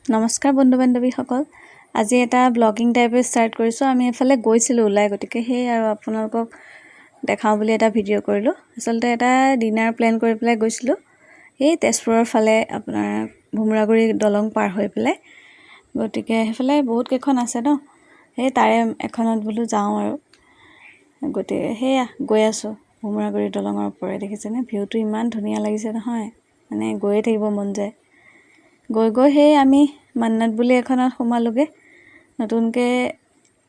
নমস্কাৰ বন্ধু বান্ধৱীসকল আজি এটা ব্লগিং টাইপে ষ্টাৰ্ট কৰিছোঁ আমি এফালে গৈছিলোঁ ওলাই গতিকে সেই আৰু আপোনালোকক দেখাওঁ বুলি এটা ভিডিঅ' কৰিলোঁ আচলতে এটা ডিনাৰ প্লেন কৰি পেলাই গৈছিলোঁ এই তেজপুৰৰ ফালে আপোনাৰ ভুমৰাগুৰি দলং পাৰ হৈ পেলাই গতিকে সেইফালে বহুত কেইখন আছে ন সেই তাৰে এখনত বোলো যাওঁ আৰু গতিকে সেয়া গৈ আছোঁ ভুমৰাগুৰি দলঙৰ ওপৰে দেখিছেনে ভিউটো ইমান ধুনীয়া লাগিছে নহয় মানে গৈয়ে থাকিব মন যায় গৈ সেই আমি মান্নাত বুলি এখনত সোমালোগে নতুনকৈ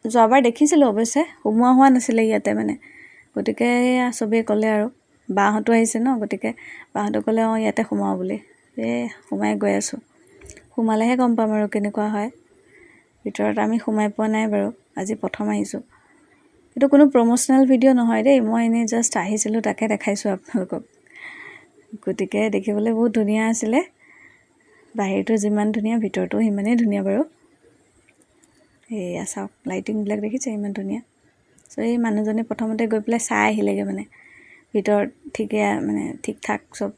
যোৱাবাৰ দেখিছিলোঁ অৱশ্যে সোমোৱা হোৱা নাছিলে ইয়াতে মানে গতিকে এয়া চবেই ক'লে আৰু বাহঁতো আহিছে ন গতিকে বাহঁতো ক'লে অঁ ইয়াতে সোমাওঁ বুলি সোমাই গৈ আছোঁ সোমালেহে গম পাম আৰু কেনেকুৱা হয় ভিতৰত আমি সোমাই পোৱা নাই বাৰু আজি প্ৰথম আহিছোঁ এইটো কোনো প্ৰমোচনেল ভিডিঅ' নহয় দেই মই এনেই জাষ্ট আহিছিলোঁ তাকে দেখাইছোঁ আপোনালোকক গতিকে দেখিবলৈ বহুত ধুনীয়া আছিলে বাহিৰটো যিমান ধুনীয়া ভিতৰটো সিমানেই ধুনীয়া বাৰু এয়া চাওক লাইটিংবিলাক দেখিছে ইমান ধুনীয়া চ' এই মানুহজনে প্ৰথমতে গৈ পেলাই চাই আহিলেগৈ মানে ভিতৰত ঠিকে মানে ঠিক ঠাক চব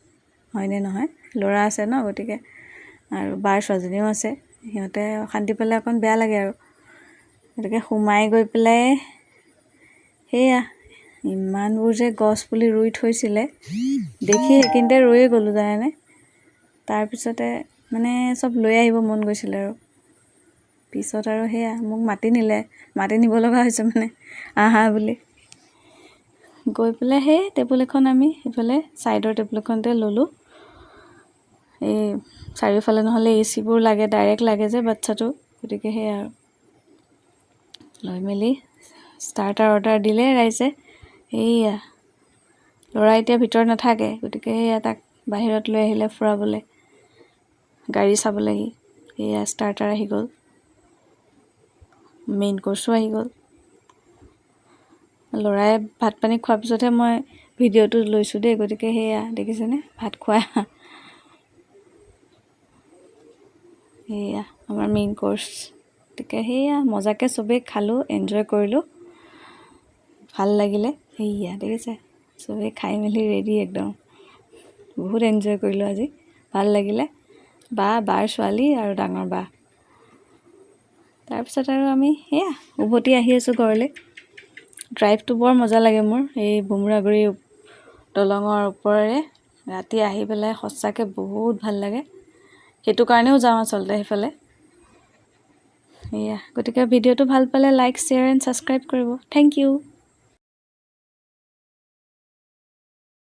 হয়নে নহয় ল'ৰা আছে ন গতিকে আৰু বাৰ ছোৱালীজনীও আছে সিহঁতে অশান্তি পালে অকণ বেয়া লাগে আৰু গতিকে সোমাই গৈ পেলাই সেয়া ইমানবোৰ যে গছ পুলি ৰুই থৈছিলে দেখি সেইখিনিতে ৰৈয়ে গ'লোঁ জানেনে তাৰপিছতে মানে চব লৈ আহিব মন গৈছিলে আৰু পিছত আৰু সেয়া মোক মাতি নিব লগা হৈছে মানে আহা বুলি গৈ পেলাই সেই টেবুল এখন আমি সেইফালে ছাইডৰ টেবুল এখনতে ল'লোঁ এই চাৰিওফালে নহ'লে এচিবোৰ লাগে ডাইৰেক্ট লাগে যে বাচ্ছাটো গতিকে সেয়া আৰু লৈ মেলি ষ্টাৰ্টাৰ অৰ্ডাৰ দিলে ৰাইজে এইয়া ল'ৰা এতিয়া ভিতৰত নাথাকে গতিকে সেয়া তাক বাহিৰত লৈ আহিলে ফুৰাবলৈ গাড়ী চাবলৈহি এয়া ষ্টাৰ্টাৰ আহি গ'ল মেইন কোৰ্ছো আহি গ'ল ল'ৰাই ভাত পানী খোৱাৰ পিছতহে মই ভিডিঅ'টো লৈছোঁ দেই গতিকে সেয়া দেখিছেনে ভাত খোৱা সেয়া আমাৰ মেইন কোৰ্ছ গতিকে সেয়া মজাকৈ চবেই খালোঁ এনজয় কৰিলোঁ ভাল লাগিলে সেয়া দেখিছে চবেই খাই মেলি ৰেডি একদম বহুত এনজয় কৰিলোঁ আজি ভাল লাগিলে বাৰ ছোৱালী আৰু ডাঙৰ বা তাৰপিছত আৰু আমি সেয়া উভতি আহি আছোঁ ঘৰলৈ ড্ৰাইভটো বৰ মজা লাগে মোৰ এই ভুমৰাগুৰি দলঙৰ ওপৰেৰে ৰাতি আহি পেলাই সঁচাকৈ বহুত ভাল লাগে সেইটো কাৰণেও যাওঁ আচলতে সেইফালে সেয়া গতিকে ভিডিঅ'টো ভাল পালে লাইক শ্বেয়াৰ এণ্ড ছাবস্ক্ৰাইব কৰিব থেংক ইউ